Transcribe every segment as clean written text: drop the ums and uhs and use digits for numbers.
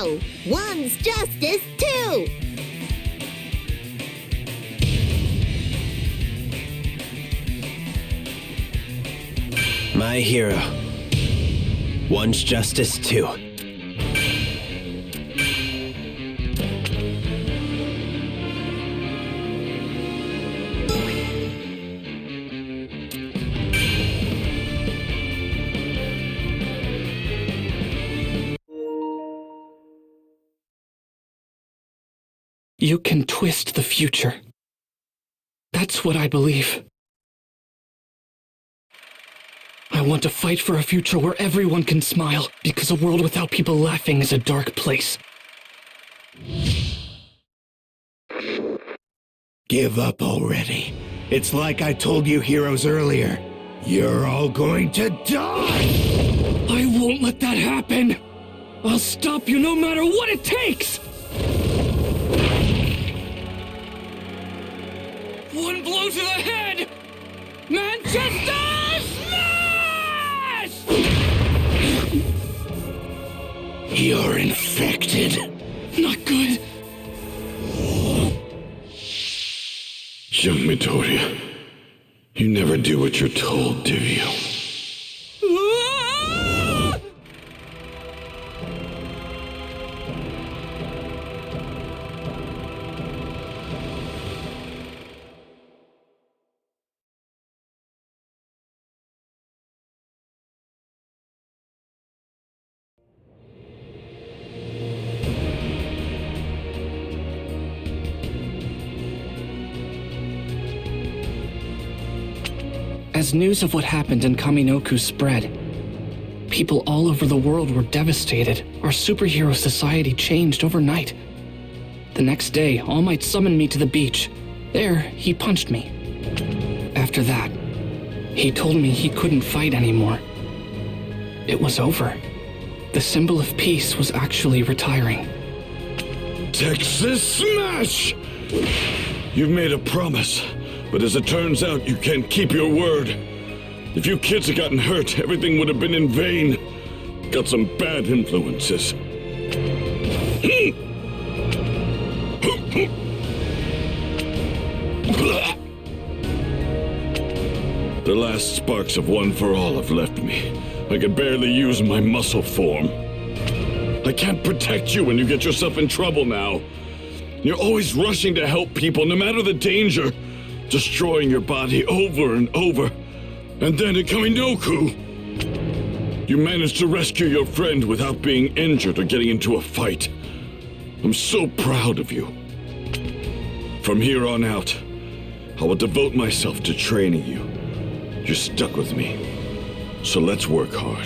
zero. One's justice two. My hero. One's justice too. You can twist the future. That's what I believe. I want to fight for a future where everyone can smile, because a world without people laughing is a dark place. Give up already. It's like I told you heroes earlier. You're all going to die! I won't let that happen! I'll stop you no matter what it takes! One blow to the head! Manchester Smash! You're infected. Not good. Young Midoriya, you never do what you're told, do you? As news of what happened in Kaminoku spread, people all over the world were devastated. Our superhero society changed overnight. The next day, All Might summoned me to the beach. There, he punched me. After that, he told me he couldn't fight anymore. It was over. The symbol of peace was actually retiring. Texas Smash! You've made a promise, but as it turns out, you can't keep your word. If you kids had gotten hurt, everything would have been in vain. Got some bad influences. The last sparks of One for All have left me. I can barely use my muscle form. I can't protect you when you get yourself in trouble now. You're always rushing to help people, no matter the danger. Destroying your body over and over. And then at Kaminoku, you managed to rescue your friend without being injured or getting into a fight. I'm so proud of you. From here on out, I will devote myself to training you. You're stuck with me, so let's work hard.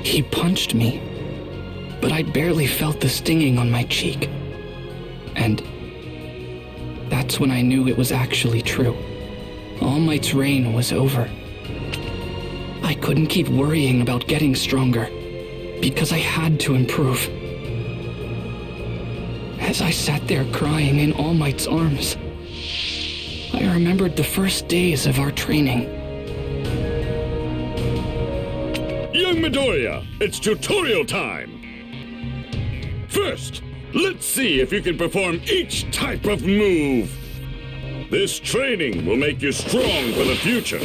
He punched me, but I barely felt the stinging on my cheek. And that's when I knew it was actually true. All Might's reign was over. I couldn't keep worrying about getting stronger, because I had to improve. As I sat there crying in All Might's arms, I remembered the first days of our training. Young Midoriya, it's tutorial time! First, let's see if you can perform each type of move. This training will make you strong for the future.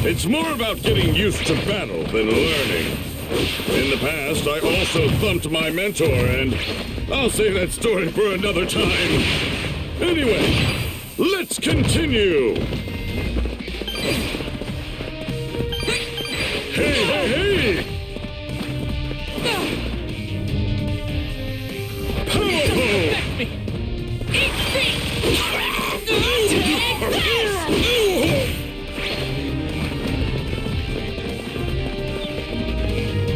It's more about getting used to battle than learning. In the past, I also thumped my mentor, and I'll save that story for another time. Anyway, let's continue! Hey, hey, hey! Powerful!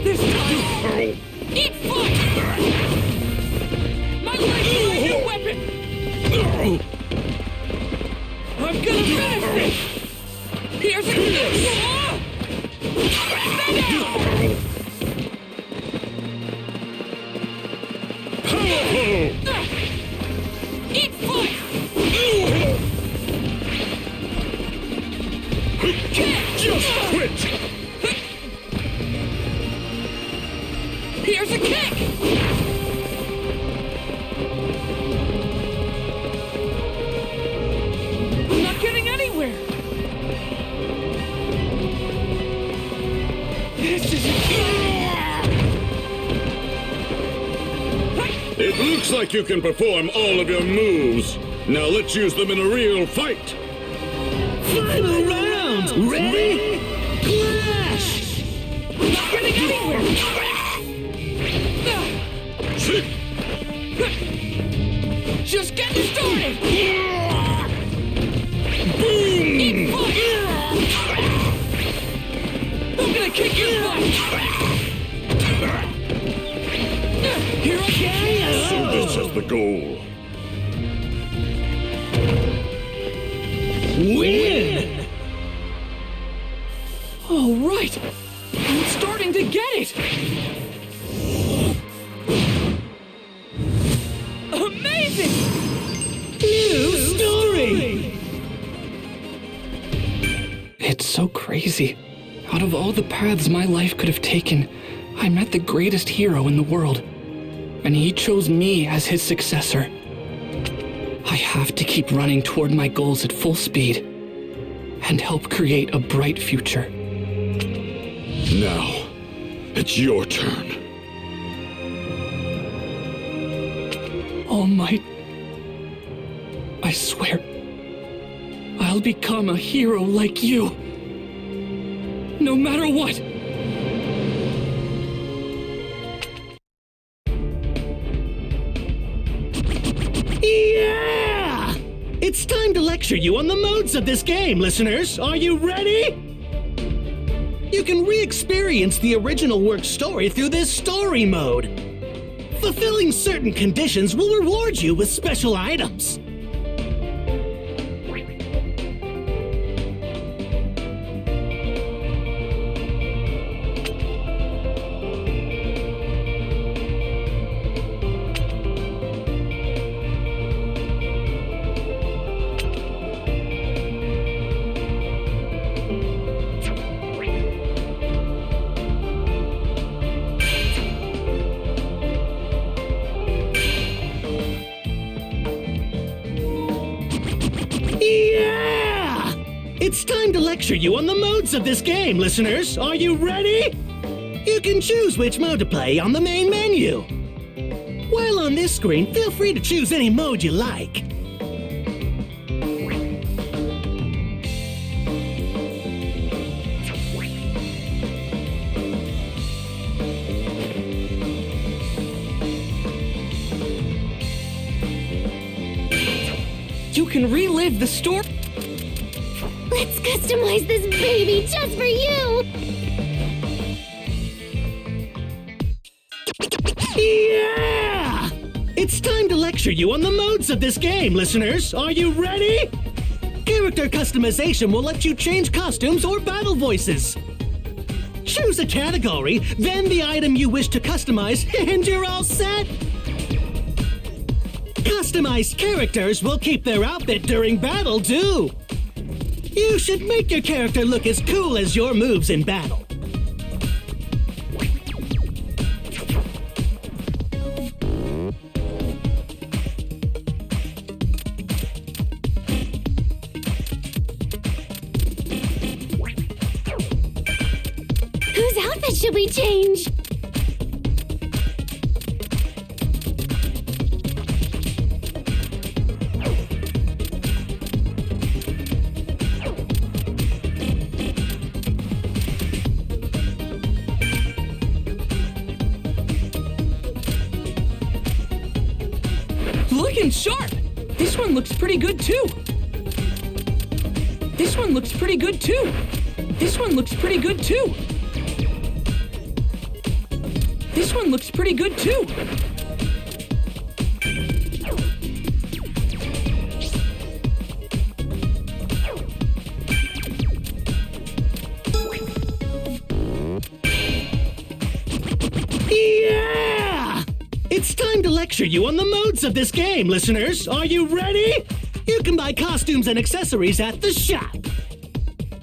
This time! Eat fire! My legs are a new weapon! I'm gonna finish this! Here's a Powerful! Eat fire! Just quit! Here's There's a kick! I'm not getting anywhere! This is... It looks like you can perform all of your moves. Now let's use them in a real fight. Final round! Ready? Clash! Not getting anywhere! Just getting started! Boom! Eat butt! I'm gonna kick your butt! Here I go! So this is the goal. Win! All right! I'm starting to get it! Amazing! New story! It's so crazy. Out of all the paths my life could have taken, I met the greatest hero in the world. And he chose me as his successor. I have to keep running toward my goals at full speed and help create a bright future. Now, it's your turn. All Might, I swear, I'll become a hero like you. No matter what. Yeah! It's time to lecture you on the modes of this game, listeners. Are you ready? You can re-experience the original work story through this story mode. Fulfilling certain conditions will reward you with special items. Yeah! It's time to lecture you on the modes of this game, listeners. Are you ready? You can choose which mode to play on the main menu. While on this screen, feel free to choose any mode you like. You can relive the story. Let's customize this baby just for you! Yeah! It's time to lecture you on the modes of this game, listeners. Are you ready? Character customization will let you change costumes or battle voices. Choose a category, then the item you wish to customize, and you're all set. Customized characters will keep their outfit during battle, too. You should make your character look as cool as your moves in battle. Whose outfit should we change? Looking sharp! This one looks pretty good too. This one looks pretty good too. This one looks pretty good too. This one looks pretty good too. Yeah! It's time to lecture you on the modes of this game, listeners. Are you ready? You can buy costumes and accessories at the shop.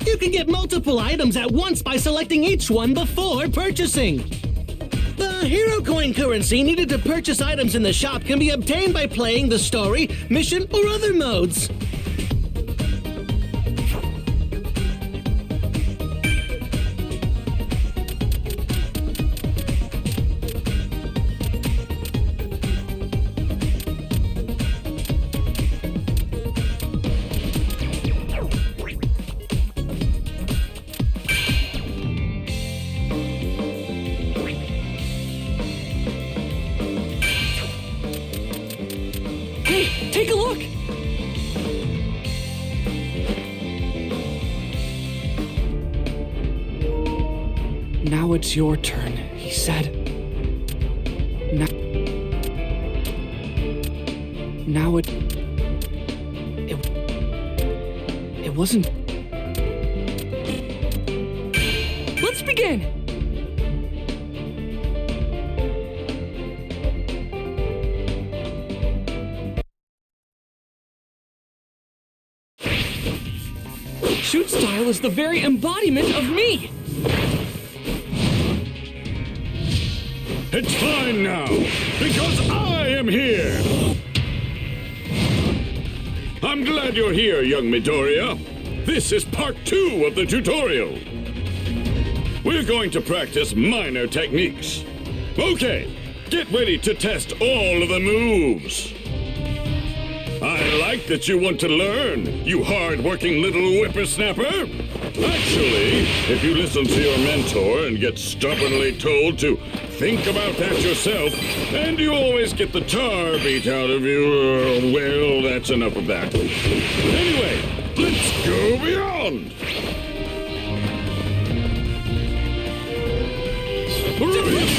You can get multiple items at once by selecting each one before purchasing. The Hero Coin currency needed to purchase items in the shop can be obtained by playing the story, mission, or other modes. Hey, take a look! Now it's your turn, he said. Now it wasn't. Let's begin! Shoot style is the very embodiment of me! It's fine now, because I am here! I'm glad you're here, young Midoriya. This is part 2 of the tutorial. We're going to practice minor techniques. Okay, get ready to test all of the moves. I like that you want to learn, you hard-working little whippersnapper. Actually, if you listen to your mentor and get stubbornly told to think about that yourself, and you always get the tar beat out of you, well, that's enough of that. Anyway, let's go beyond. Brilliant!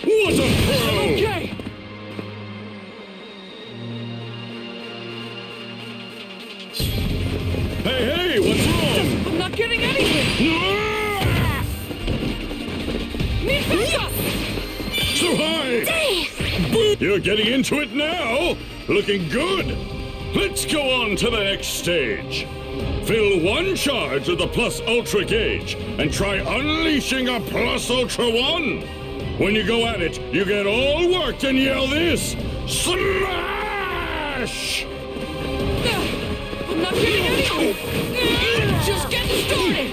What a pro! Okay! Hey, what's wrong? I'm not getting anything! Need backup! So high! You're getting into it now! Looking good! Let's go on to the next stage. Fill 1 charge of the Plus Ultra gauge and try unleashing a Plus Ultra 1. When you go at it, you get all worked and yell this: Smash! I'm not getting anything! Just getting started!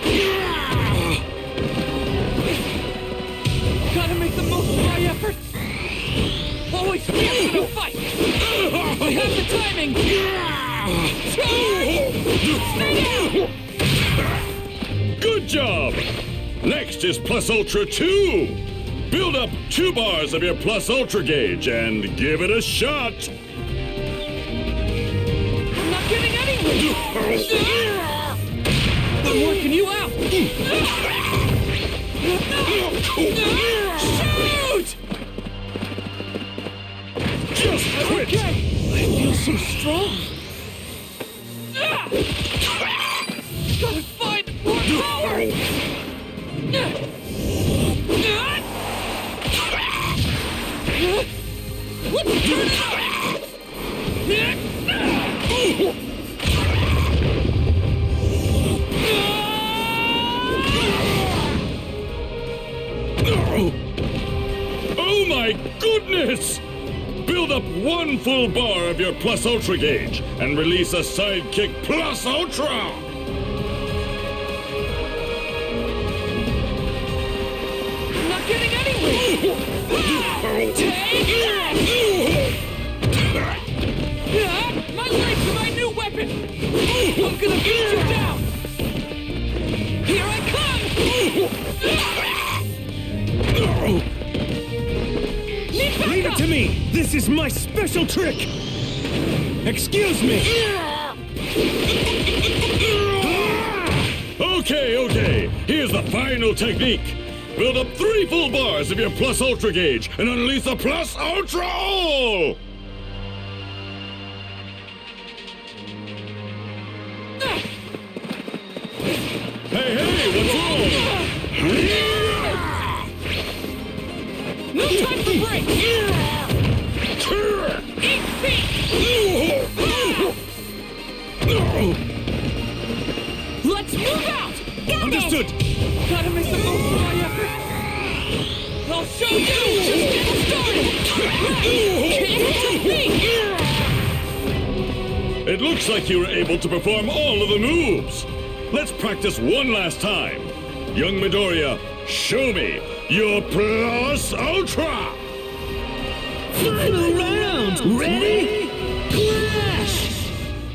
Gotta make the most of my effort! Always fierce in a fight! I have the timing! Good job! Next is Plus Ultra 2. Build up 2 bars of your Plus Ultra gauge and give it a shot. I'm not getting anywhere! I'm working you out! Shoot! Just quit! Okay! I feel so strong! Gotta find more power! Let's turn it Oh my goodness! Build up 1 full bar of your Plus Ultra gauge and release a Sidekick Plus Ultra! I'm not getting anywhere! Take that! My legs are my new weapon! I'm gonna beat you down! Here I come! Leave it to me! This is my special trick! Excuse me! Okay. Here's the final technique. Build up 3 full bars of your Plus Ultra gauge and unleash the Plus Ultra All! Hey, what's wrong? No time for breaks! Eat feet! Let's move out! Got Understood! It. Gotta make the most of my effort. I'll show you! Just get started! Can't me! It looks like you were able to perform all of the moves. Let's practice one last time. Young Midoriya, show me your Plus Ultra! Final round! Ready? Clash!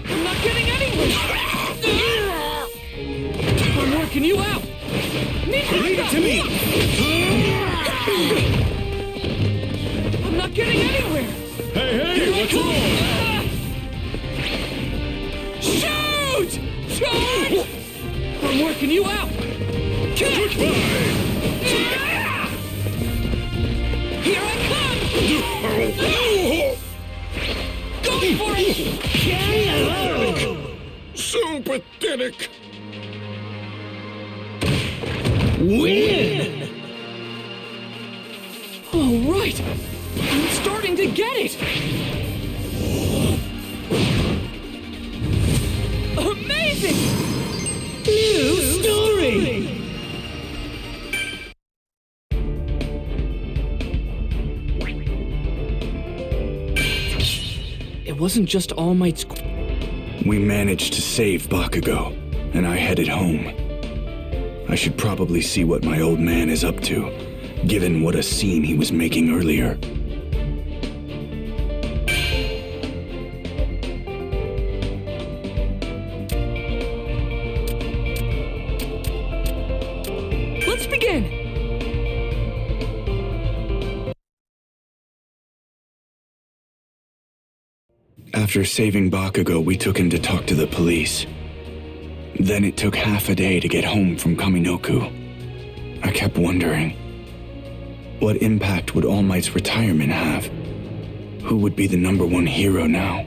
I'm not getting anywhere! I'm working you out! Leave it to me! I'm not getting anywhere! Hey, what's wrong? Shoot! Charge! I'm working you out! Goodbye! Here I come! Go for it! So pathetic! Win! All right! I'm starting to get it! Amazing! New story! It wasn't just All Might's. We managed to save Bakugo, and I headed home. I should probably see what my old man is up to, given what a scene he was making earlier. Let's begin! After saving Bakugo, we took him to talk to the police. Then it took half a day to get home from Kaminoku. I kept wondering, what impact would All Might's retirement have? Who would be the #1 hero now?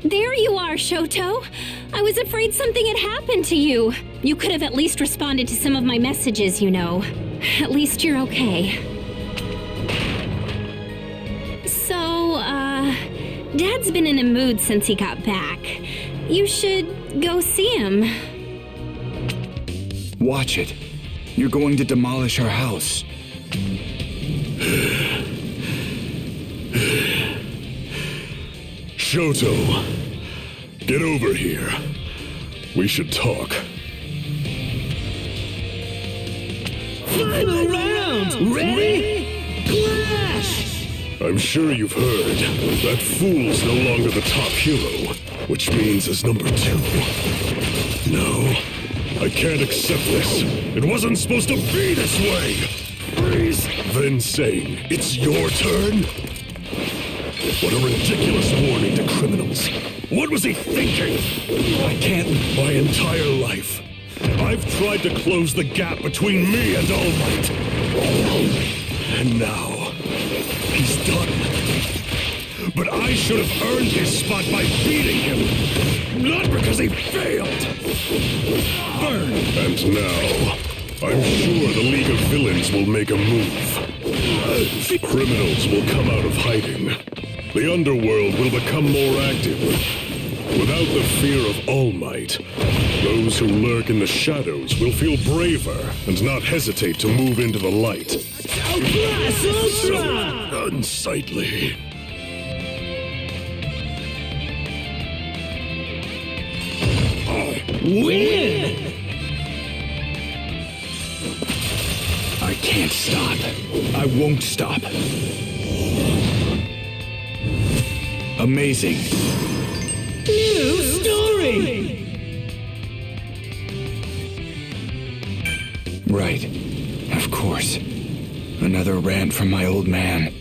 There you are, Shoto. I was afraid something had happened to you. You could have at least responded to some of my messages, you know. At least you're okay. So, Dad's been in a mood since he got back. You should go see him. Watch it. You're going to demolish our house. Shoto, get over here. We should talk. Final round! Ready? Clash! I'm sure you've heard. That fool's no longer the top hero, which means is #2. No, I can't accept this. It wasn't supposed to be this way. Freeze. Then saying, it's your turn? What a ridiculous warning to criminals. What was he thinking? I can't. My entire life, I've tried to close the gap between me and All Might. And now, he's done. But I should have earned his spot by beating him, not because he failed. Burn. And now, I'm sure the League of Villains will make a move. Criminals will come out of hiding. The underworld will become more active. Without the fear of All Might, those who lurk in the shadows will feel braver and not hesitate to move into the light. Plus Ultra! So unsightly. Win! I can't stop. I won't stop. Amazing. New story! Right. Of course. Another rant from my old man.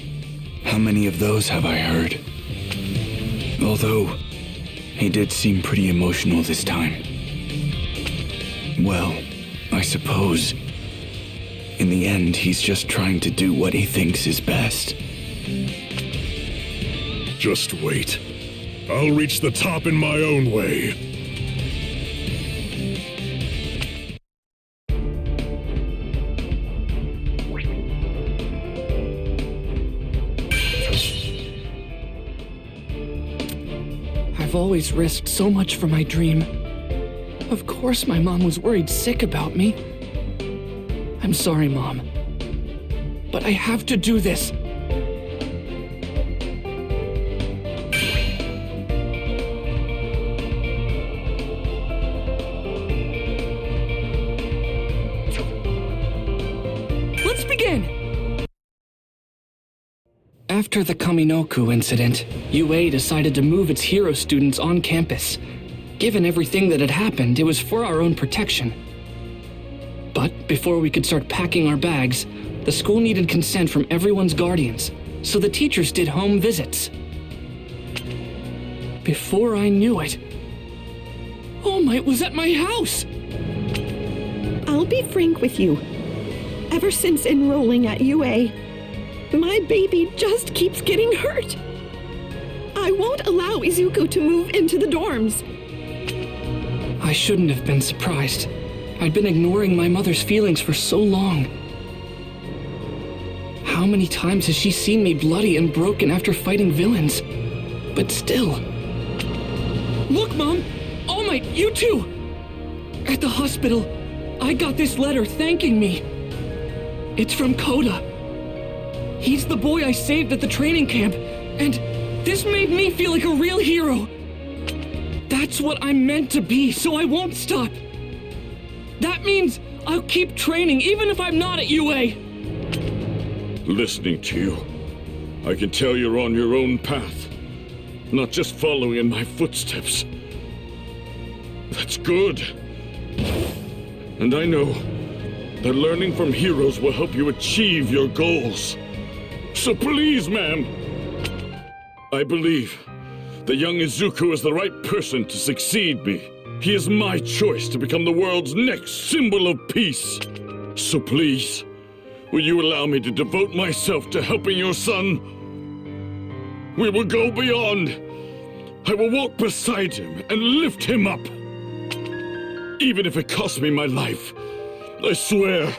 How many of those have I heard? Although, he did seem pretty emotional this time. Well, I suppose, in the end, he's just trying to do what he thinks is best. Just wait. I'll reach the top in my own way. I've always risked so much for my dream. Of course my mom was worried sick about me. I'm sorry, Mom. But I have to do this. Let's begin! After the Kaminoku incident, UA decided to move its hero students on campus. Given everything that had happened, it was for our own protection. But before we could start packing our bags, the school needed consent from everyone's guardians, so the teachers did home visits. Before I knew it, All Might was at my house! I'll be frank with you. Ever since enrolling at UA, my baby just keeps getting hurt. I won't allow Izuku to move into the dorms. I shouldn't have been surprised. I'd been ignoring my mother's feelings for so long. How many times has she seen me bloody and broken after fighting villains? But still. Look, Mom! All Might, you too! At the hospital, I got this letter thanking me. It's from Koda. He's the boy I saved at the training camp, and this made me feel like a real hero. That's what I'm meant to be, so I won't stop. That means I'll keep training even if I'm not at UA. Listening to you, I can tell you're on your own path, not just following in my footsteps. That's good. And I know that learning from heroes will help you achieve your goals. So please, ma'am, I believe that young Izuku is the right person to succeed me. He is my choice to become the world's next symbol of peace. So please, will you allow me to devote myself to helping your son? We will go beyond. I will walk beside him and lift him up. Even if it costs me my life, I swear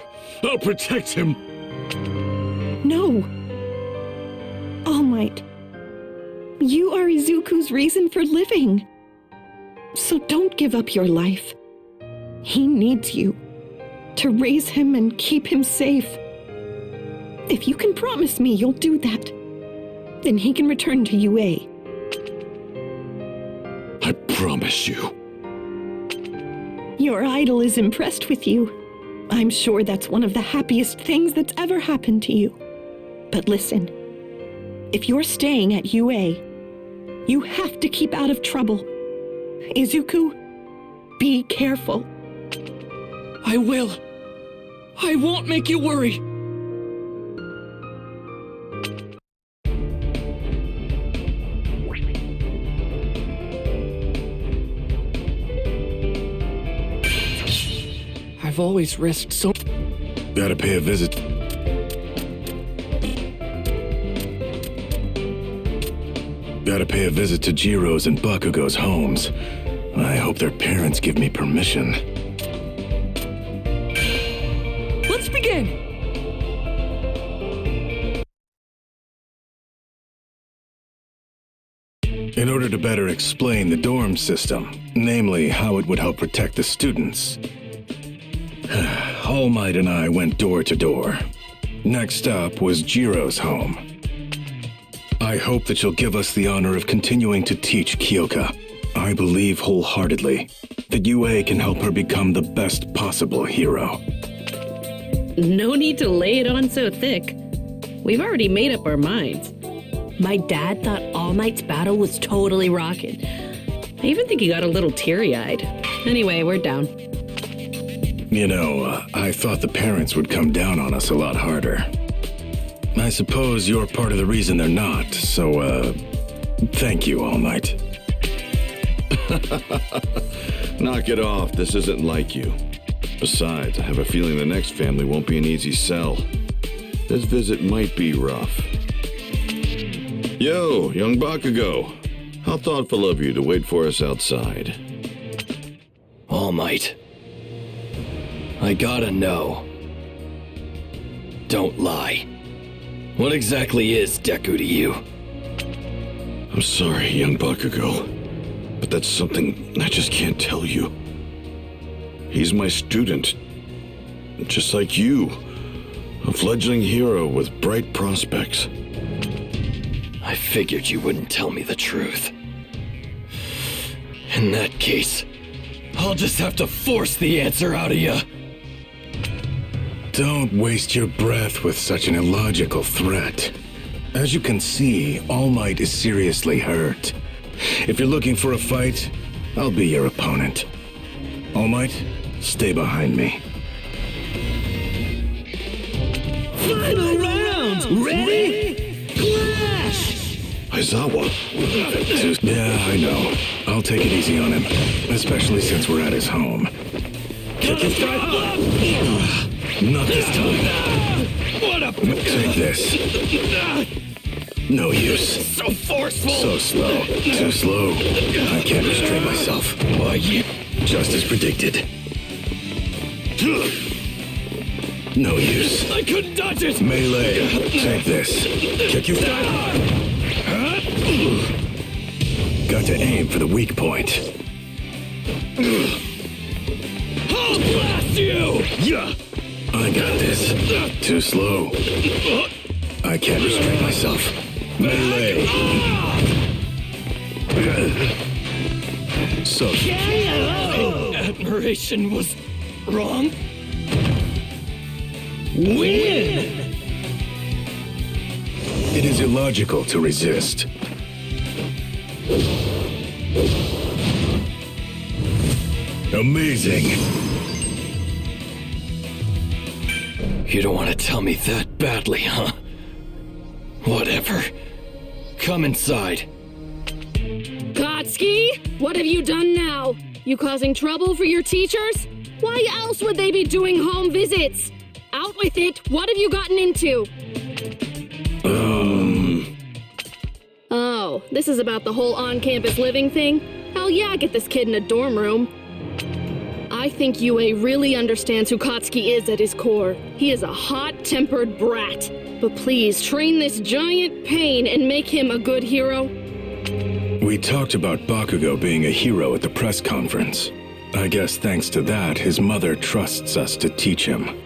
I'll protect him. No. All Might. You are Izuku's reason for living. So don't give up your life. He needs you to raise him and keep him safe. If you can promise me you'll do that, then he can return to UA. I promise you. Your idol is impressed with you. I'm sure that's one of the happiest things that's ever happened to you. But listen, if you're staying at UA, you have to keep out of trouble. Izuku, be careful. I will. I won't make you worry. I've always risked so... Gotta pay a visit. Gotta pay a visit to Jiro's and Bakugo's homes. I hope their parents give me permission. Let's begin! In order to better explain the dorm system, namely how it would help protect the students, All Might and I went door to door. Next up was Jiro's home. I hope that you'll give us the honor of continuing to teach Kyoka. I believe wholeheartedly that UA can help her become the best possible hero. No need to lay it on so thick. We've already made up our minds. My dad thought All Might's battle was totally rockin'. I even think he got a little teary-eyed. Anyway, we're down. You know, I thought the parents would come down on us a lot harder. I suppose you're part of the reason they're not, so, thank you, All Might. Knock it off, this isn't like you. Besides, I have a feeling the next family won't be an easy sell. This visit might be rough. Yo, young Bakugo. How thoughtful of you to wait for us outside. All Might. I gotta know. Don't lie. What exactly is Deku to you? I'm sorry, young Bakugo, but that's something I just can't tell you. He's my student. Just like you. A fledgling hero with bright prospects. I figured you wouldn't tell me the truth. In that case, I'll just have to force the answer out of you. Don't waste your breath with such an illogical threat. As you can see, All Might is seriously hurt. If you're looking for a fight, I'll be your opponent. All Might, stay behind me. Final round! Ready? Clash! Aizawa. Yeah, I know. I'll take it easy on him, especially since we're at his home. Kick his strike! Not this time. What a... Take this. No use. So forceful! So slow. Too slow. I can't restrain myself. Why, you... Just as predicted. No use. I couldn't dodge it! Melee. Take this. Kick your strike. Got to aim for the weak point. I'll blast you! Yeah. I got this. Too slow. I can't restrain myself. Melee. So. Admiration was wrong? Win! It is illogical to resist. Amazing. You don't want to tell me that badly, huh? Whatever. Come inside. Kotsky, what have you done now? You causing trouble for your teachers? Why else would they be doing home visits? Out with it. What have you gotten into? Oh, this is about the whole on-campus living thing? Hell yeah, get this kid in a dorm room. I think UA really understands who Kotsky is at his core. He is a hot-tempered brat. But please, train this giant pain and make him a good hero. We talked about Bakugo being a hero at the press conference. I guess thanks to that, his mother trusts us to teach him.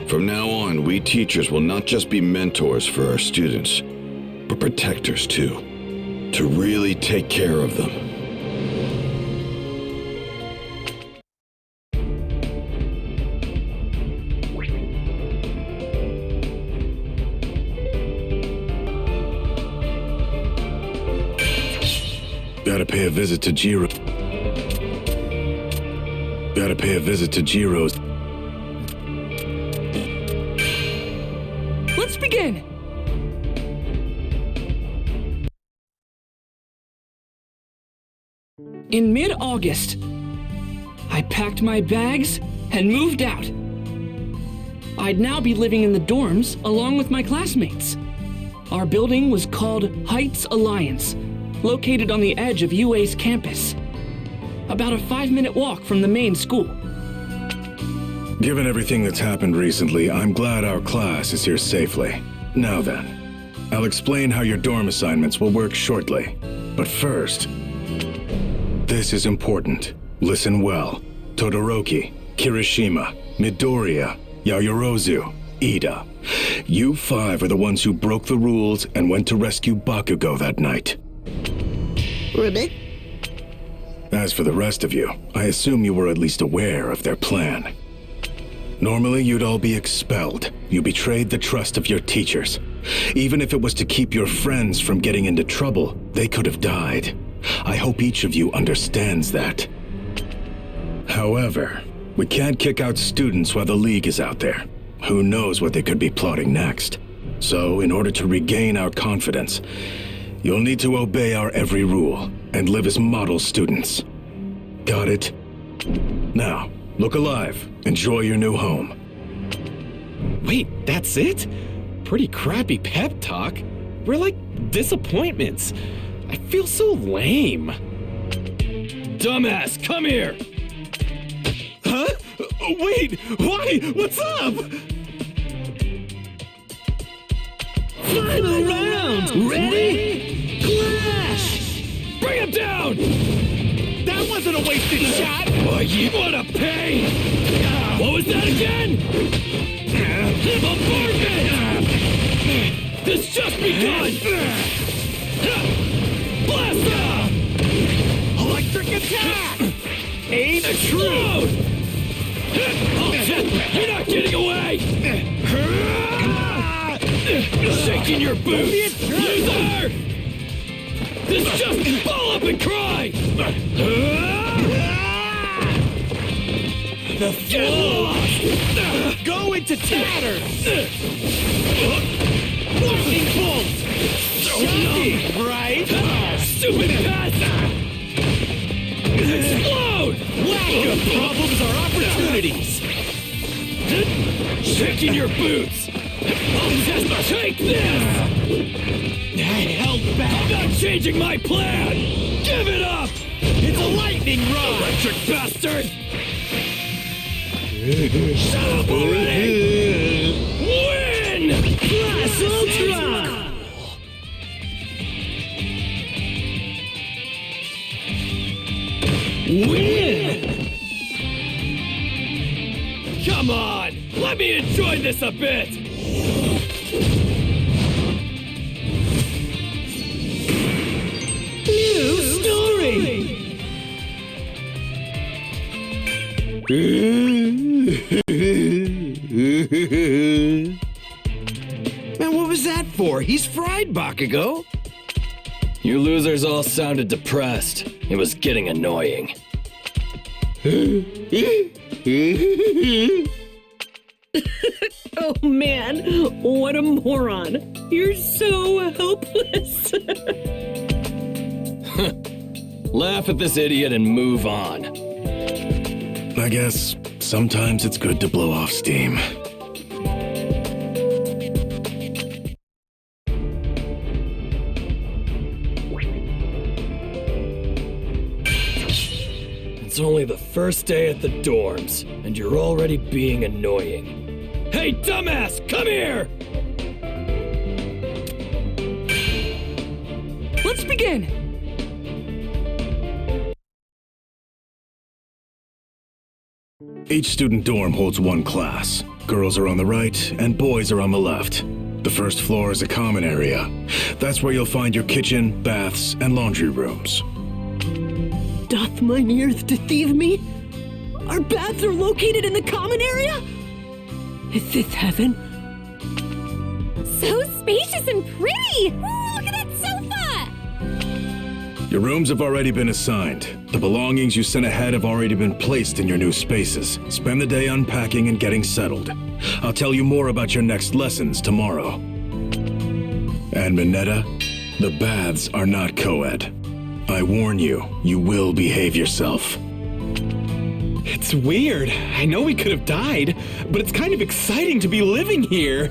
From now on, we teachers will not just be mentors for our students, but protectors too. To really take care of them. Gotta pay a visit to Jiro. Gotta pay a visit to Jiro's. Let's begin! In mid-August, I packed my bags and moved out. I'd now be living in the dorms along with my classmates. Our building was called Heights Alliance, located on the edge of UA's campus. About a 5-minute walk from the main school. Given everything that's happened recently, I'm glad our class is here safely. Now then, I'll explain how your dorm assignments will work shortly. But first, this is important. Listen well. Todoroki, Kirishima, Midoriya, Yaoyorozu, Ida. You 5 are the ones who broke the rules and went to rescue Bakugo that night. Ribbit? As for the rest of you, I assume you were at least aware of their plan. Normally, you'd all be expelled. You betrayed the trust of your teachers. Even if it was to keep your friends from getting into trouble, they could have died. I hope each of you understands that. However, we can't kick out students while the League is out there. Who knows what they could be plotting next? So, in order to regain our confidence, you'll need to obey our every rule and live as model students. Got it? Now, look alive. Enjoy your new home. Wait, that's it? Pretty crappy pep talk. We're like disappointments. I feel so lame. Dumbass, come here! Huh? Wait, why? What's up? Final round! Ready? Clash! Bring him down! That wasn't a wasted shot! Why, what a pain! What was that again? Bombardment! This just begun! Blast off! Electric attack! Aim Explode! Oh, shit! You're not getting away! Shaking your boots! Loser! This just ball up and cry! The floor! Go into tatters! Lightning bolt! Shocking, right? Stupid pass! Explode! Lack of problems are opportunities! Shaking your boots! I'll just take this! I held back! I'm not changing my plan! Give it up! It's a lightning rod! Electric bastard! Shut up already! Win! Class Ultra! Win! Come on! Let me enjoy this a bit! New story! Man, what was that for? He's fried, Bakugo. You losers all sounded depressed. It was getting annoying. Oh man, what a moron. You're so hopeless. Laugh at this idiot and move on. I guess sometimes it's good to blow off steam. It's only the first day at the dorms, and you're already being annoying. Hey, dumbass, come here! Let's begin! Each student dorm holds one class. Girls are on the right, and boys are on the left. The first floor is a common area. That's where you'll find your kitchen, baths, and laundry rooms. Doth mine earth deceive me? Our baths are located in the common area? Is this heaven? So spacious and pretty! Ooh, look at that sofa! Your rooms have already been assigned. The belongings you sent ahead have already been placed in your new spaces. Spend the day unpacking and getting settled. I'll tell you more about your next lessons tomorrow. And Minetta, the baths are not co-ed. I warn you, you will behave yourself. It's weird. I know we could have died, but it's kind of exciting to be living here.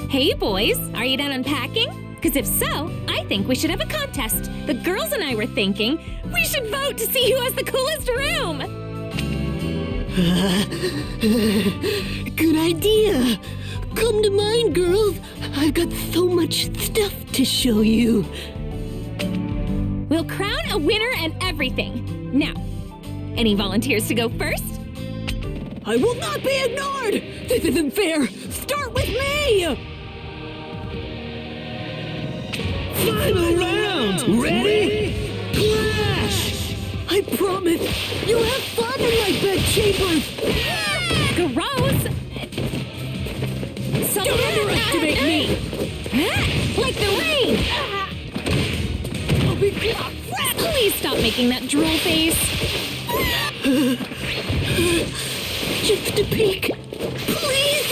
Hey, boys, are you done unpacking? Because if so, I think we should have a contest. The girls and I were thinking we should vote to see who has the coolest room. Good idea. Come to mine, girls. I've got so much stuff to show you. We'll crown a winner and everything. Now, any volunteers to go first? I will not be ignored. This isn't fair. Start with me. Final round! Ready? Clash! I promise you'll have fun in my bedchambers. Gross! So Don't underestimate me. Like the rain! Please stop making that drool face. Just a peek. Please.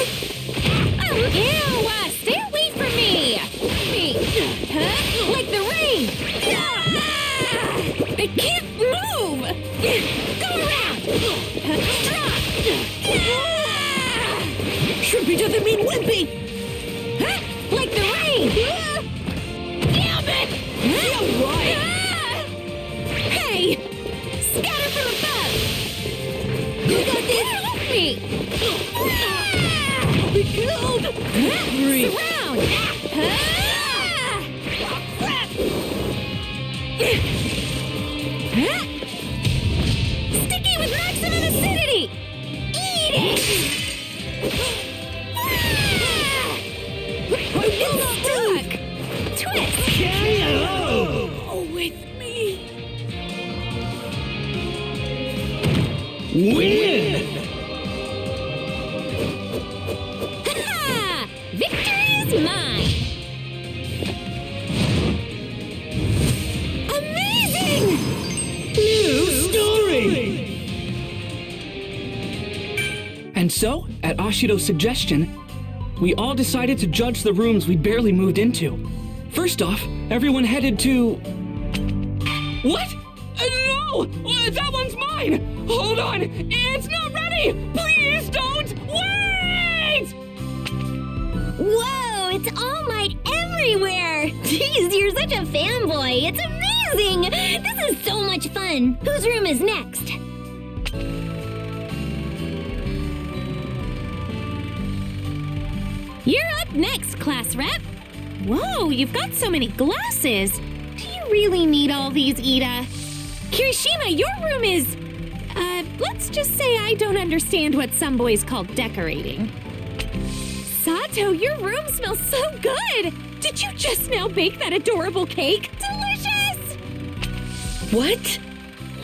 Ew! Stay away from me! Like the rain! I can't move! Go around! Drop! Shrimpy doesn't mean wimpy. Like the rain! Damn it! You're right. Hey! Scatter from above! You got this. Help me! I'll be killed. Surround! with me. Win! Ha! Victory is mine! Amazing! New story! And so, at Ashido's suggestion, we all decided to judge the rooms we barely moved into. First off, everyone headed to... What? No! That one's mine! Hold on! It's not ready! Please don't! Wait! Whoa, it's All Might everywhere! Jeez, you're such a fanboy! It's amazing! This is so much fun! Whose room is next? You're up next, class rep! Whoa, you've got so many glasses! Do you really need all these, Ida? Kirishima, your room is... let's just say I don't understand what some boys call decorating. Sato, your room smells so good! Did you just now bake that adorable cake? Delicious! What?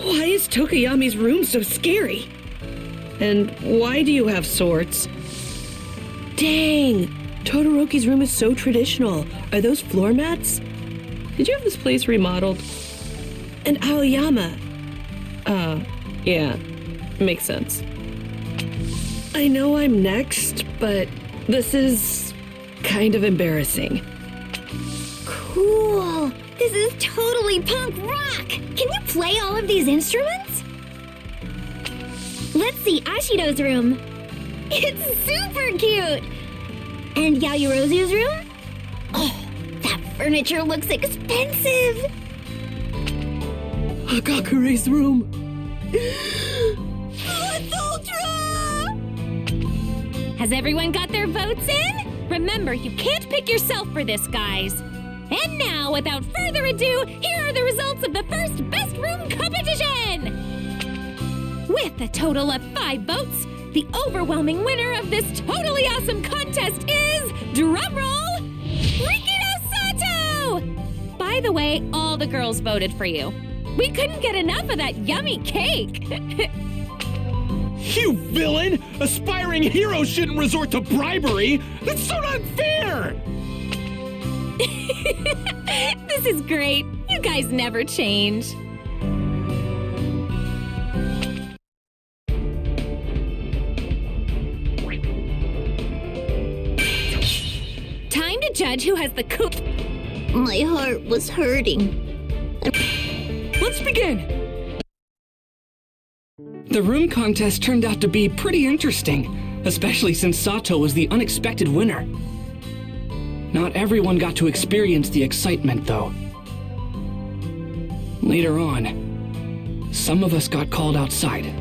Why is Tokoyami's room so scary? And why do you have swords? Dang! Todoroki's room is so traditional. Are those floor mats? Did you have this place remodeled? And Aoyama. Yeah. Makes sense. I know I'm next, but this is kind of embarrassing. Cool! This is totally punk rock! Can you play all of these instruments? Let's see Ashido's room. It's super cute! And Yaoyorozu's room? Oh, that furniture looks expensive! Hagakure's room. It's Ultra! Has everyone got their votes in? Remember, you can't pick yourself for this, guys. And now, without further ado, here are the results of the first Best Room competition! With a total of 5 votes, the overwhelming winner of this totally awesome contest is, drumroll, Rikido Sato! By the way, all the girls voted for you. We couldn't get enough of that yummy cake! You villain! Aspiring heroes shouldn't resort to bribery! That's so unfair! This is great. You guys never change. Time to judge who has the cool... My heart was hurting. Let's begin! The room contest turned out to be pretty interesting, especially since Sato was the unexpected winner. Not everyone got to experience the excitement, though. Later on, some of us got called outside.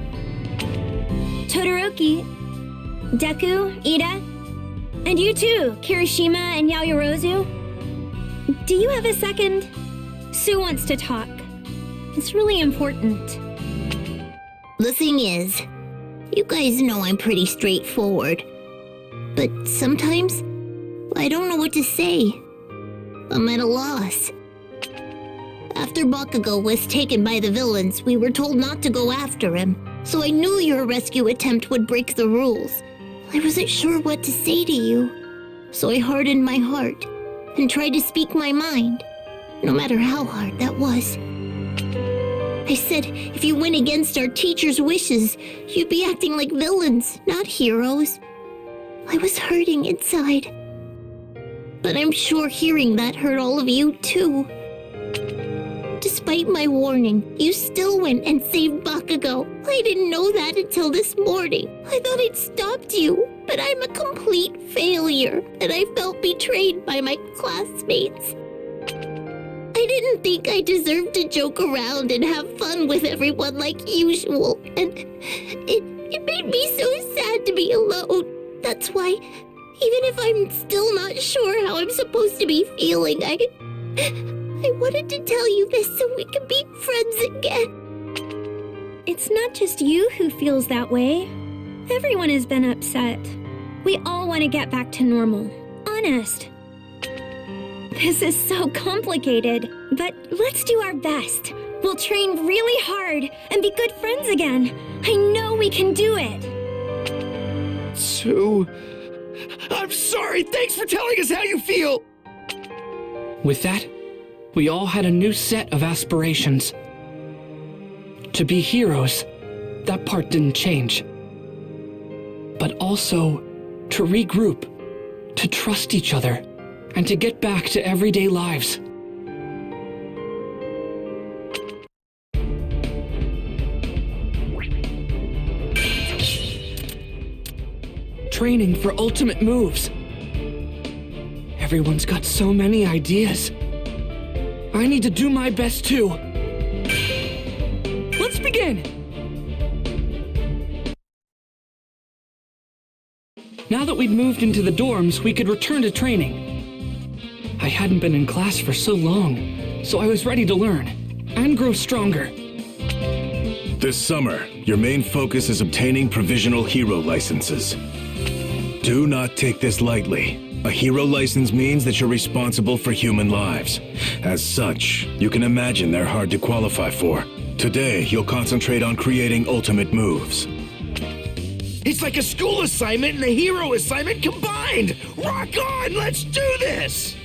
Todoroki, Deku, Ida, and you too, Kirishima and Yaoyorozu. Do you have a second? Sue wants to talk. It's really important. The thing is, you guys know I'm pretty straightforward. But sometimes, I don't know what to say. I'm at a loss. After Bakugo was taken by the villains, we were told not to go after him. So I knew your rescue attempt would break the rules. I wasn't sure what to say to you. So I hardened my heart and tried to speak my mind, no matter how hard that was. I said, if you went against our teacher's wishes, you'd be acting like villains, not heroes. I was hurting inside. But I'm sure hearing that hurt all of you, too. Despite my warning, you still went and saved Bakugo. I didn't know that until this morning. I thought I'd stopped you, but I'm a complete failure, and I felt betrayed by my classmates. I didn't think I deserved to joke around and have fun with everyone like usual, and it made me so sad to be alone. That's why, even if I'm still not sure how I'm supposed to be feeling, I wanted to tell you this so we could be friends again. It's not just you who feels that way. Everyone has been upset. We all want to get back to normal. Honest. This is so complicated, but let's do our best. We'll train really hard and be good friends again. I know we can do it. Sue, I'm sorry. Thanks for telling us how you feel. With that, we all had a new set of aspirations. To be heroes, that part didn't change. But also, to regroup, to trust each other, and to get back to everyday lives. Training for ultimate moves. Everyone's got so many ideas. I need to do my best too. Let's begin! Now that we'd moved into the dorms, we could return to training. I hadn't been in class for so long, so I was ready to learn and grow stronger. This summer, your main focus is obtaining provisional hero licenses. Do not take this lightly. A hero license means that you're responsible for human lives. As such, you can imagine they're hard to qualify for. Today, you'll concentrate on creating ultimate moves. It's like a school assignment and a hero assignment combined. Rock on, let's do this!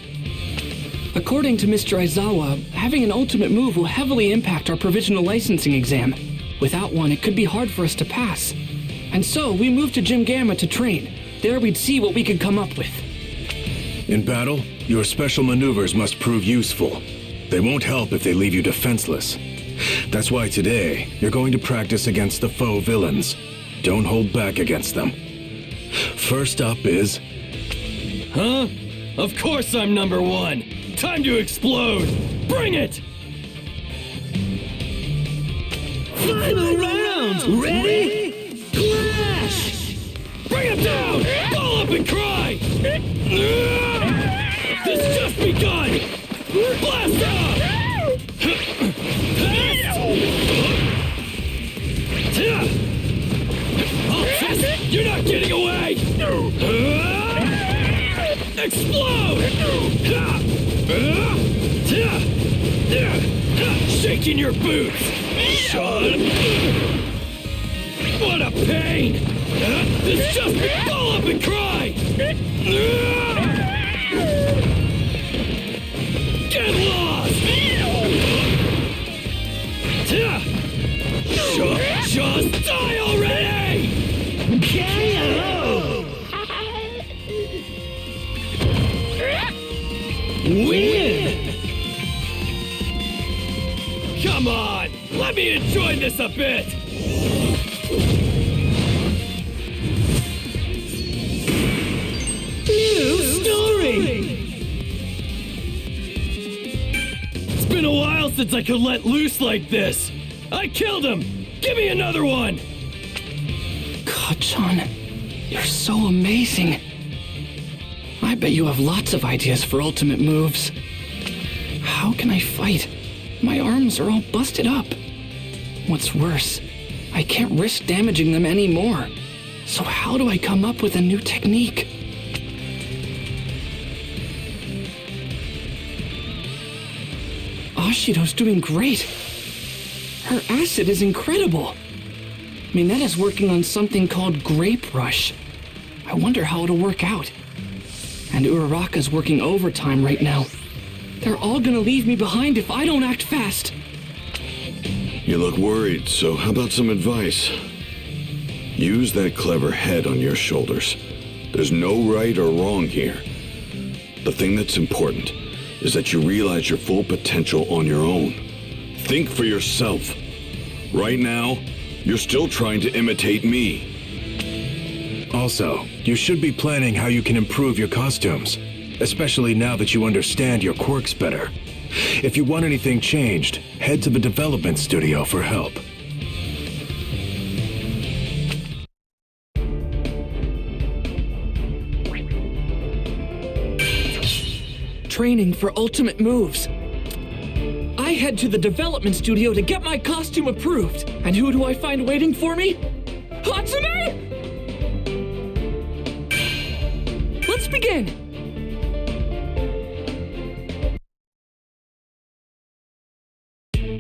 According to Mr. Aizawa, having an ultimate move will heavily impact our provisional licensing exam. Without one, it could be hard for us to pass. And so, we moved to Gym Gamma to train. There we'd see what we could come up with. In battle, your special maneuvers must prove useful. They won't help if they leave you defenseless. That's why today, you're going to practice against the foe villains. Don't hold back against them. First up is... Huh? Of course I'm number one! Time to explode! Bring it! Final round! Ready? Clash! Bring him down! Ball up and cry! This just begun! Blast off! I'll test it! You're not getting away! Explode! Shaking your boots! Shut! What a pain! This just ball up and cry! Get lost! Just die already! KO! Win! Come on! Let me enjoy this a bit! New story! It's been a while since I could let loose like this! I killed him! Give me another one! Kacchan, you're so amazing. I bet you have lots of ideas for ultimate moves. How can I fight? My arms are all busted up. What's worse, I can't risk damaging them anymore. So how do I come up with a new technique? Ashido's doing great. Her acid is incredible. Minetta's working on something called Grape Rush. I wonder how it'll work out. And Uraraka's working overtime right now. They're all gonna leave me behind if I don't act fast. You look worried, so how about some advice? Use that clever head on your shoulders. There's no right or wrong here. The thing that's important is that you realize your full potential on your own. Think for yourself. Right now, you're still trying to imitate me. Also, you should be planning how you can improve your costumes, especially now that you understand your quirks better. If you want anything changed, head to the development studio for help. Training for ultimate moves. I head to the development studio to get my costume approved. And who do I find waiting for me? Hatsume! Let's begin!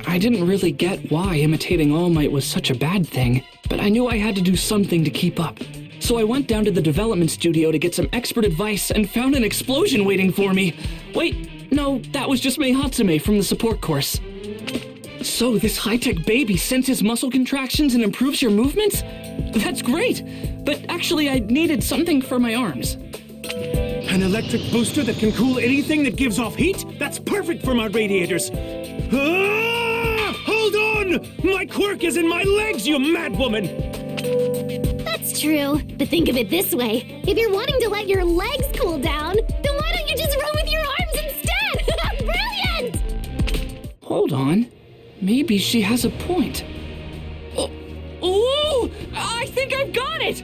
I didn't really get why imitating All Might was such a bad thing, but I knew I had to do something to keep up. So I went down to the development studio to get some expert advice and found an explosion waiting for me. Wait, no, that was just Mei Hatsume from the support course. So this high-tech baby senses muscle contractions and improves your movements? That's great, but actually I needed something for my arms. An electric booster that can cool anything that gives off heat? That's perfect for my radiators. Ah! Hold on! My quirk is in my legs, you mad woman! That's true, but think of it this way. If you're wanting to let your legs cool down, then why don't you just run with your arms instead? Brilliant! Hold on. Maybe she has a point. Oh, I think I've got it!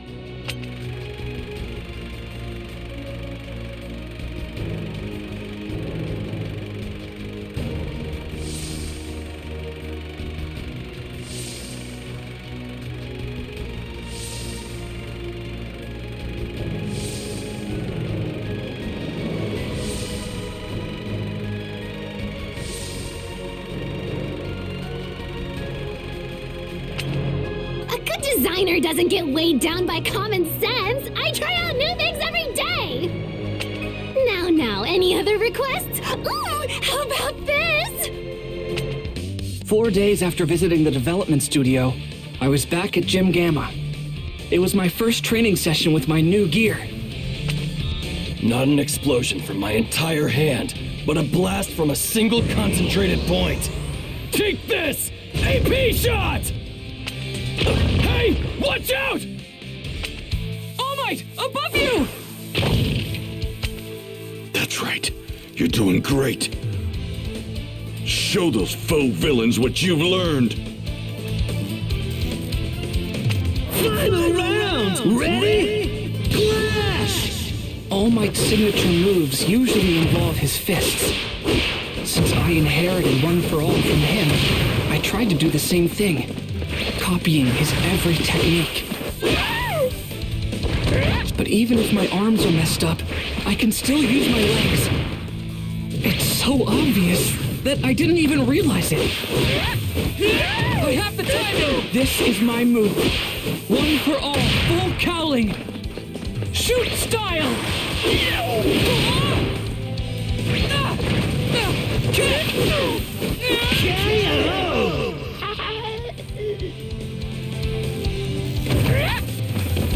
Designer doesn't get weighed down by common sense. I try out new things every day. Now, any other requests? Ooh, how about this? 4 days after visiting the development studio, I was back at Gym Gamma. It was my first training session with my new gear. Not an explosion from my entire hand, but a blast from a single concentrated point. Take this! AP shot! Hey, watch out! All Might, above you! That's right. You're doing great. Show those faux villains what you've learned. Final round! Ready? Clash! All Might's signature moves usually involve his fists. Since I inherited One for All from him, I tried to do the same thing, copying his every technique. But even if my arms are messed up, I can still use my legs. It's so obvious that I didn't even realize it. I have the timing! This is my move. One for All, full cowling. Shoot style!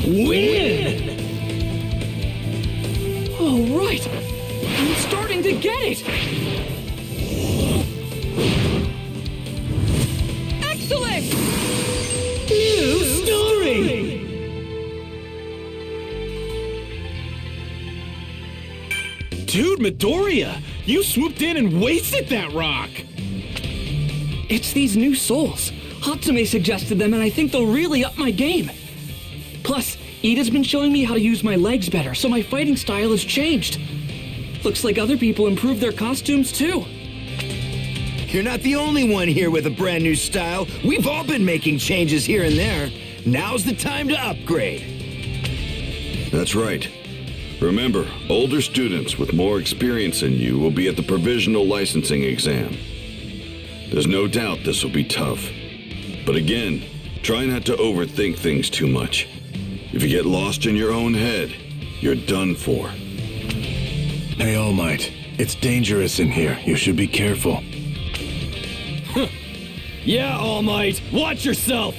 Win! All right, I'm starting to get it. Excellent! New story! Dude, Midoriya, you swooped in and wasted that rock. It's these new souls. Hatsume suggested them, and I think they'll really up my game. Plus, Ida's been showing me how to use my legs better, so my fighting style has changed. Looks like other people improved their costumes too. You're not the only one here with a brand new style. We've all been making changes here and there. Now's the time to upgrade. That's right. Remember, older students with more experience than you will be at the provisional licensing exam. There's no doubt this will be tough. But again, try not to overthink things too much. If you get lost in your own head, you're done for. Hey, All Might. It's dangerous in here. You should be careful. Yeah, All Might, watch yourself!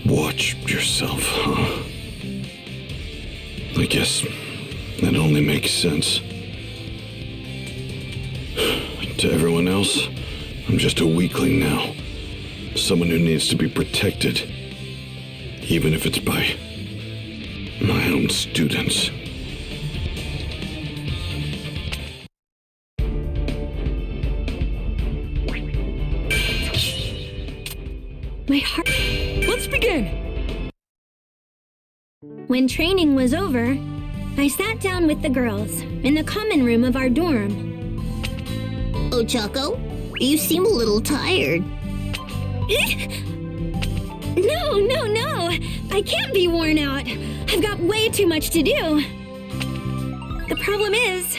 Watch yourself, huh? I guess that only makes sense. To everyone else, I'm just a weakling now. Someone who needs to be protected. Even if it's by my own students. My heart. Let's begin! When training was over, I sat down with the girls in the common room of our dorm. Ochako, you seem a little tired. No. I can't be worn out. I've got way too much to do. The problem is,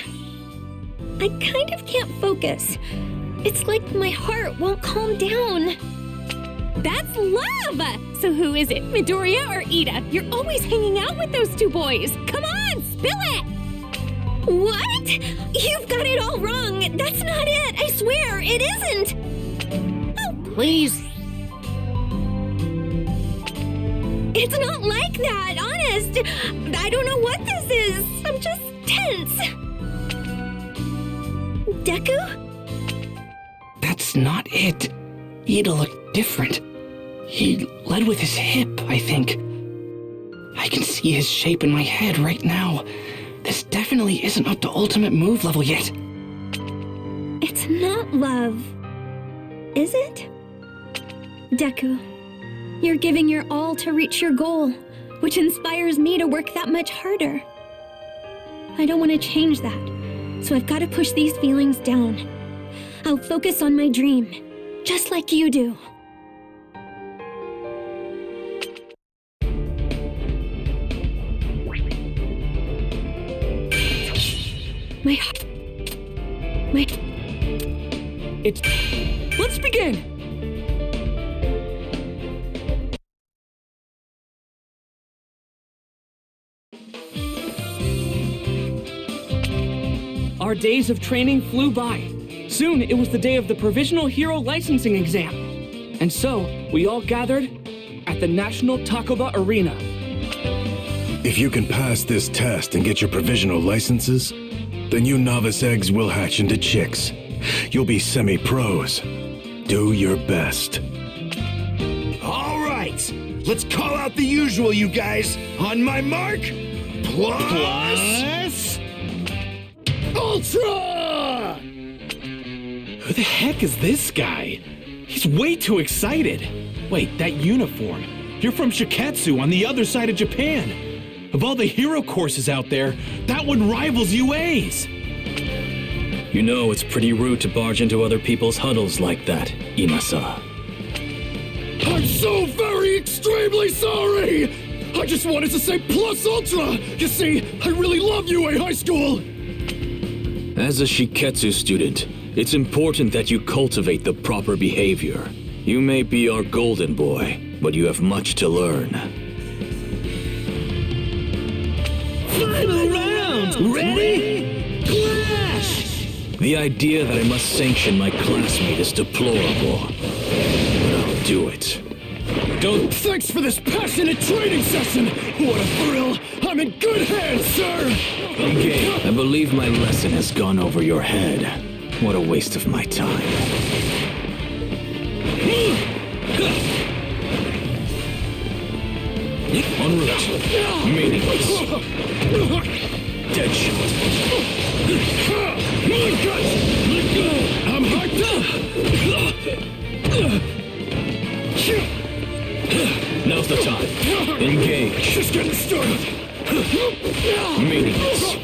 I kind of can't focus. It's like my heart won't calm down. That's love! So who is it, Midoriya or Ida? You're always hanging out with those two boys. Come on, spill it! What? You've got it all wrong. That's not it. I swear, it isn't. Oh, please. It's not like that, honest. I don't know what this is. I'm just tense. Deku? That's not it. Ida looked different. He led with his hip, I think. I can see his shape in my head right now. This definitely isn't up to ultimate move level yet. It's not love, is it? Deku, you're giving your all to reach your goal, which inspires me to work that much harder. I don't want to change that, so I've got to push these feelings down. I'll focus on my dream, just like you do. Let's begin! Our days of training flew by. Soon it was the day of the Provisional Hero Licensing Exam. And so, we all gathered at the National Takoba Arena. If you can pass this test and get your provisional licenses, then you novice eggs will hatch into chicks. You'll be semi-pros. Do your best. All right, let's call out the usual, you guys. On my mark, plus... Ultra! Who the heck is this guy? He's way too excited. Wait, that uniform. You're from Shiketsu on the other side of Japan. Of all the hero courses out there, that one rivals UA's. You know it's pretty rude to barge into other people's huddles like that, Inasa. I'm so very extremely sorry! I just wanted to say plus ultra! You see, I really love UA High School! As a Shiketsu student, it's important that you cultivate the proper behavior. You may be our golden boy, but you have much to learn. Final round! Ready? Clash! The idea that I must sanction my classmate is deplorable, but I'll do it. Thanks for this passionate training session! What a thrill! I'm in good hands, sir! Okay, I believe my lesson has gone over your head. What a waste of my time. En route. Meaningless. Dead shot. I'm hyped up! Now's the time. Engage. Just getting started. Meaningless.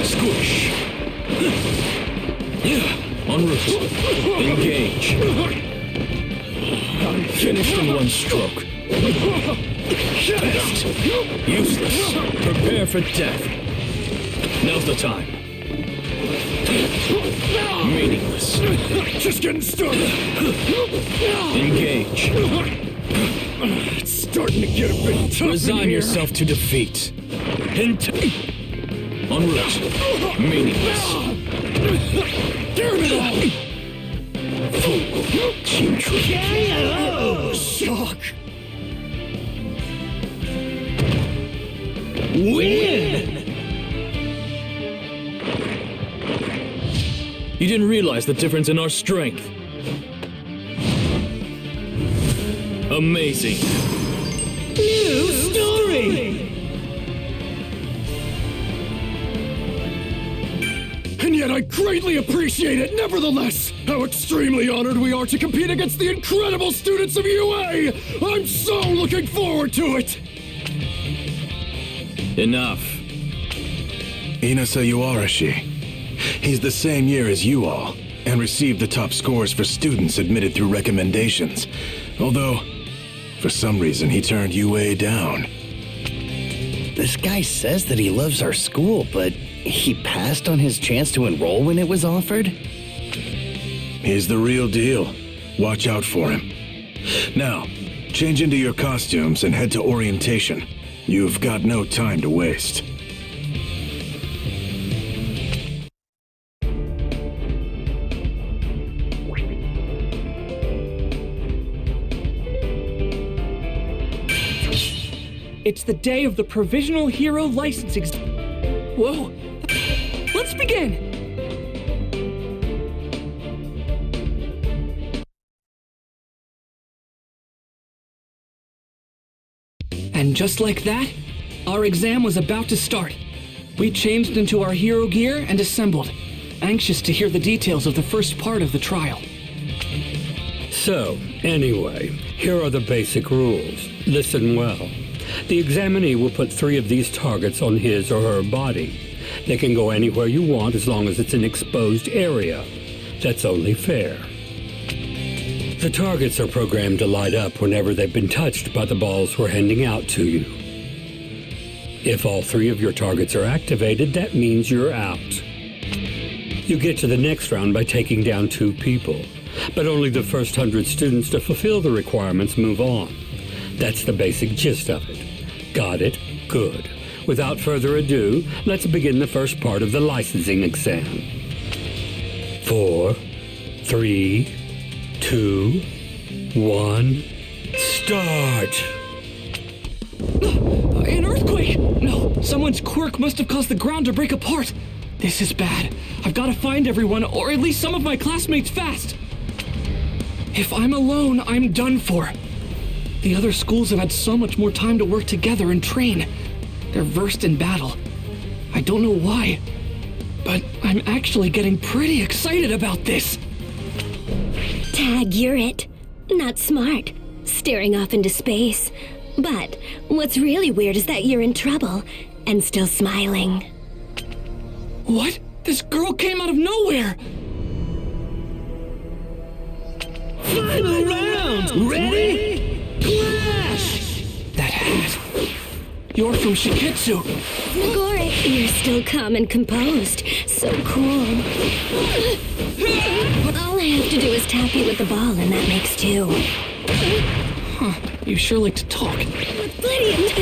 Squish. En route. Engage. I'm finished in one stroke. Best. Useless. Prepare for death. Now's the time. Meaningless. Just getting started. Engage. It's starting to get a bit tough. Resign yourself to defeat. En route. Meaningless. Damn it all! Cheap trick. Oh, shock! Win! You didn't realize the difference in our strength. Amazing. New story! And yet I greatly appreciate it, nevertheless! How extremely honored we are to compete against the incredible students of UA! I'm so looking forward to it! Enough. Inasa Uarashi. He's the same year as you all, and received the top scores for students admitted through recommendations. Although, for some reason, he turned UA down. This guy says that he loves our school, but he passed on his chance to enroll when it was offered? He's the real deal. Watch out for him. Now, change into your costumes and head to orientation. You've got no time to waste. It's the day of the Provisional Hero License Whoa! Let's begin! And just like that, our exam was about to start. We changed into our hero gear and assembled, anxious to hear the details of the first part of the trial. So, anyway, here are the basic rules. Listen well. The examinee will put 3 of these targets on his or her body. They can go anywhere you want as long as it's an exposed area. That's only fair. The targets are programmed to light up whenever they've been touched by the balls we're handing out to you. If all 3 of your targets are activated, that means you're out. You get to the next round by taking down 2 people, but only the first 100 students to fulfill the requirements move on. That's the basic gist of it. Got it? Good. Without further ado, let's begin the first part of the licensing exam. 4, 3, 2, 1, start! An earthquake! No, someone's quirk must have caused the ground to break apart. This is bad. I've got to find everyone, or at least some of my classmates fast. If I'm alone, I'm done for. The other schools have had so much more time to work together and train. They're versed in battle. I don't know why, but I'm actually getting pretty excited about this. Tag, you're it. Not smart. Staring off into space. But what's really weird is that you're in trouble and still smiling. What? This girl came out of nowhere! Final round! Ready? Clash! That hat. You're from Shiketsu. Nagore, you're still calm and composed. So cool. All I have to do is tap you with the ball and that makes 2. Huh, you sure like to talk. Brilliant!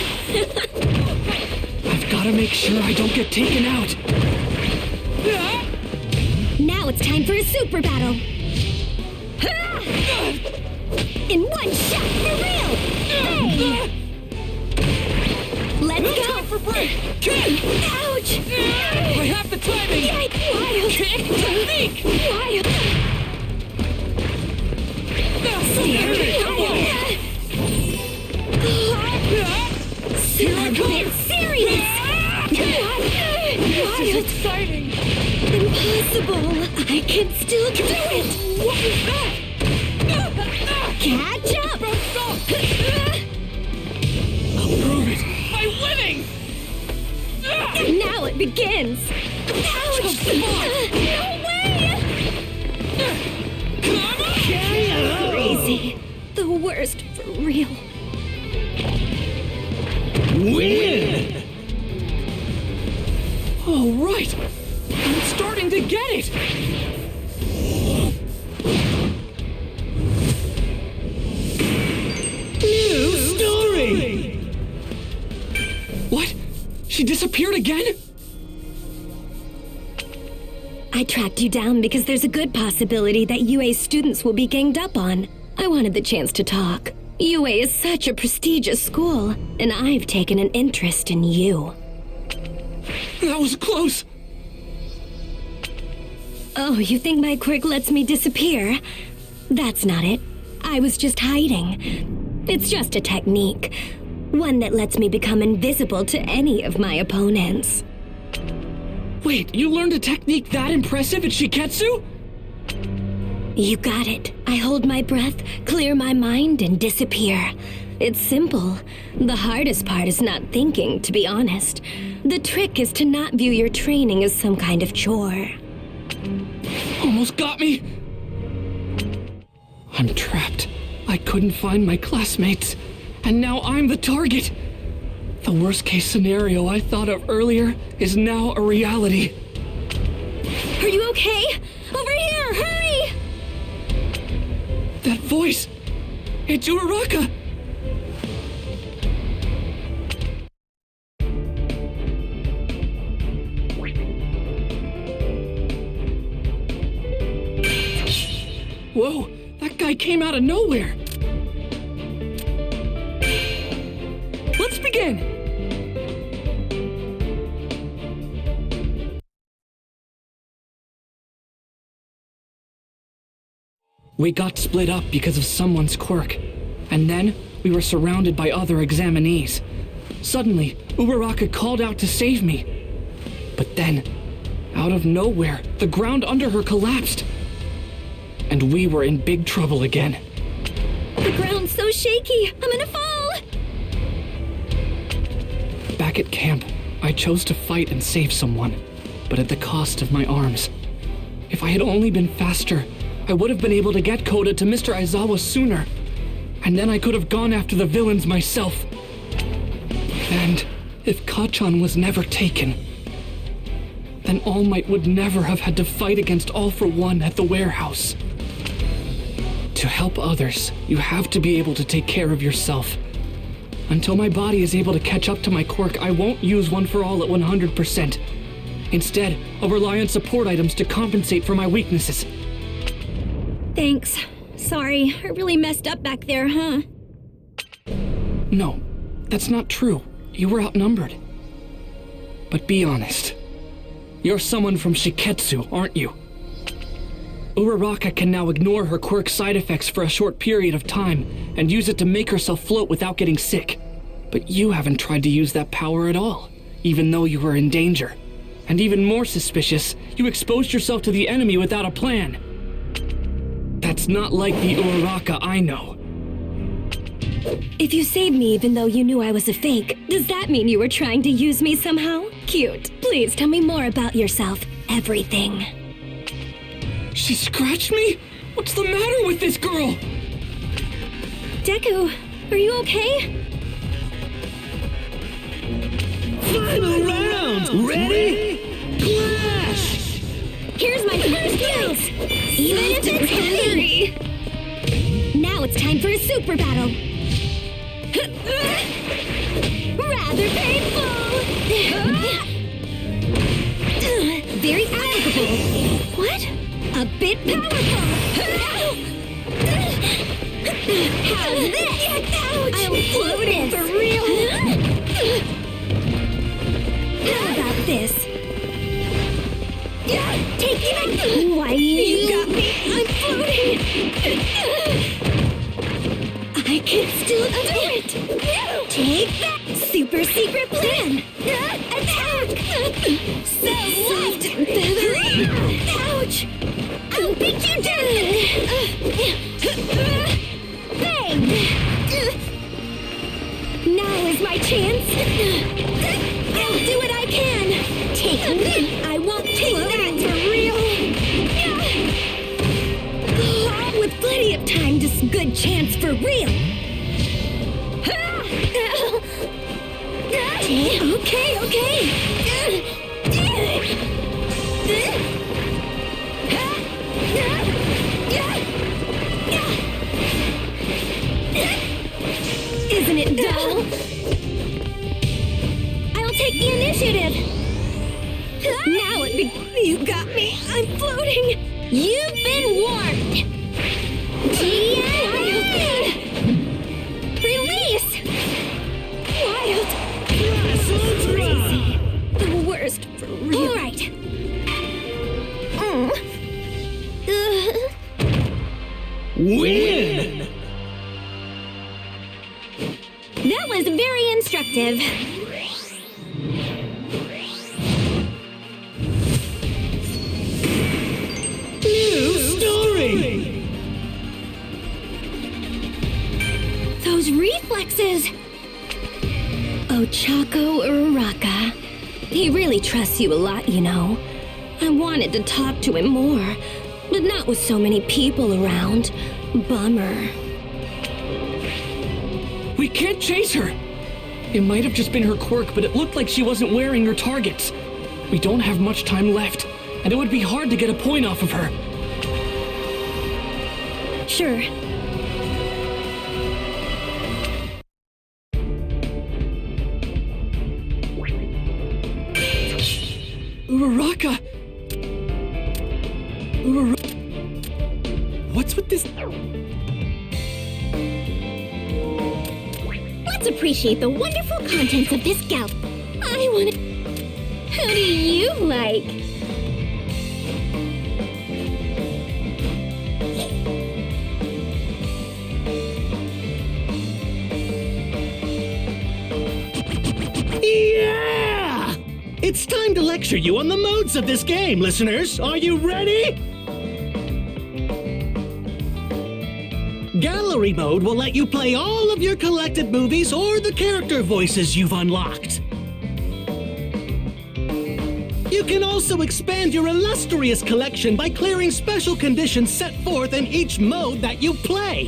I've got to make sure I don't get taken out. Now it's time for a super battle. In one shot, for real! Let's go! Time for break! Ouch! I have the timing! Wild! Technique! Wild! Here I come! Serious! This is exciting! Impossible! I can still do it! What is that? Catch up! I'll prove it! I'm winning! Now it begins! Ouch! No way! Crazy. The worst for real. Win! All right! I'm starting to get it! New story! What? She disappeared again? I tracked you down because there's a good possibility that UA students will be ganged up on. I wanted the chance to talk. UA is such a prestigious school, and I've taken an interest in you. That was close! Oh, you think my quirk lets me disappear? That's not it. I was just hiding. It's just a technique. One that lets me become invisible to any of my opponents. Wait, you learned a technique that impressive at Shiketsu? You got it. I hold my breath, clear my mind, and disappear. It's simple. The hardest part is not thinking, to be honest. The trick is to not view your training as some kind of chore. Almost got me! I'm trapped. I couldn't find my classmates. And now I'm the target. The worst case scenario I thought of earlier is now a reality. Are you okay? Over here, hurry! That voice! It's Uraraka! Whoa, that guy came out of nowhere! Let's begin! We got split up because of someone's quirk, and then we were surrounded by other examinees. Suddenly, Uraraka called out to save me. But then, out of nowhere, the ground under her collapsed. And we were in big trouble again. The ground's so shaky, I'm gonna fall! Back at camp, I chose to fight and save someone, but at the cost of my arms. If I had only been faster, I would have been able to get Koda to Mr. Aizawa sooner. And then I could have gone after the villains myself. And if Kacchan was never taken, then All Might would never have had to fight against All for One at the warehouse. To help others, you have to be able to take care of yourself. Until my body is able to catch up to my quirk, I won't use One for All at 100%. Instead, I'll rely on support items to compensate for my weaknesses. Thanks. Sorry, I really messed up back there, huh? No, that's not true. You were outnumbered. But be honest. You're someone from Shiketsu, aren't you? Uraraka can now ignore her quirk side effects for a short period of time and use it to make herself float without getting sick. But you haven't tried to use that power at all, even though you were in danger. And even more suspicious, you exposed yourself to the enemy without a plan. That's not like the Uraraka I know. If you saved me even though you knew I was a fake, does that mean you were trying to use me somehow? Cute. Please tell me more about yourself. Everything. She scratched me? What's the matter with this girl? Deku, are you okay? Final round! Ready? Clash! Here's my first fight! Even if it's heavy! Now it's time for a super battle! Rather painful! Very applicable! What? A bit powerful! How's this? Ouch! I'm floating for real! How about this? Take it! Why, you got me! I'm floating! I can still do it! Take that! Super secret plan! Attack! So left! Ouch! I'll beat you down! Bang! Now is my chance! I'll do what I can! Take that! I won't take that for real! With plenty of time, just good chance for real! Okay! Isn't it dull? I'll take the initiative! Now you got me! I'm floating! You've been warned! Release! Wild! Crazy! The worst for real. All right. Win! That was very instructive. New story! Those reflexes! Ochako Uraraka. He really trusts you a lot, you know. I wanted to talk to him more, but not with so many people around. Bummer. We can't chase her! It might have just been her quirk, but it looked like she wasn't wearing her targets. We don't have much time left, and it would be hard to get a point off of her. Sure. Uraraka! What's with this? Let's appreciate the wonderful contents of this gout. I want to... Who do you like? Yeah! It's time to lecture you on the modes of this game, listeners. Are you ready? Gallery mode will let you play all of your collected movies or the character voices you've unlocked. You can also expand your illustrious collection by clearing special conditions set forth in each mode that you play.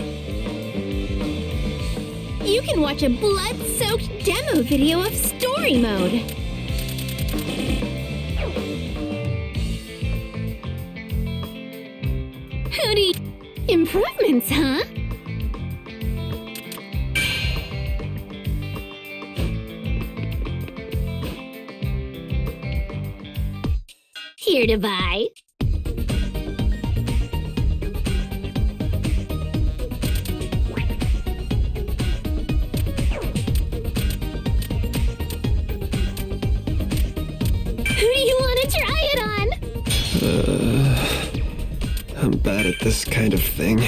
You can watch a blood-soaked demo video of story mode. Hootie, improvements, huh? Here to buy. Who do you want to try it on? I'm bad at this kind of thing.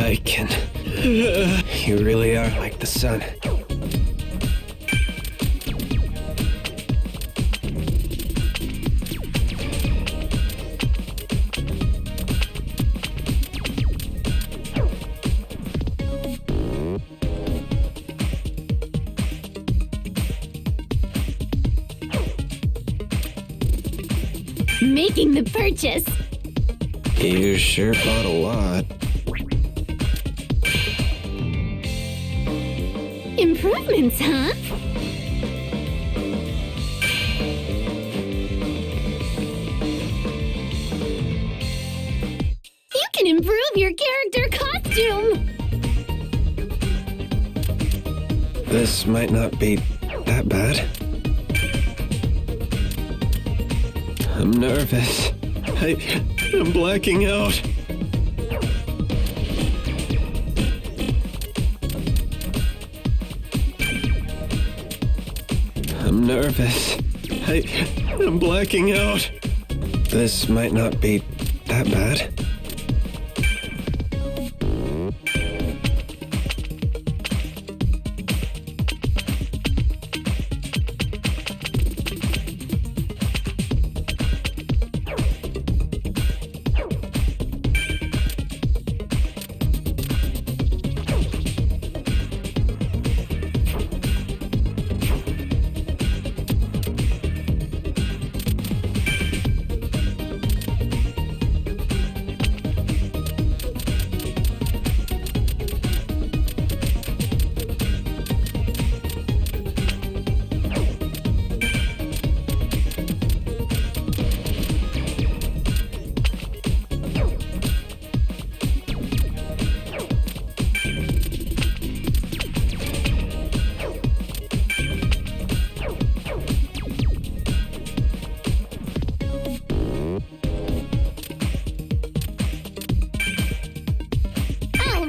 I can. You really are like the sun. Making the purchase. You sure bought a lot. Improvements, huh? You can improve your character costume! This might not be that bad. I'm nervous. I'm blacking out. I'm nervous. I'm blacking out. This might not be that bad.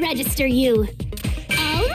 I'll register you. I'll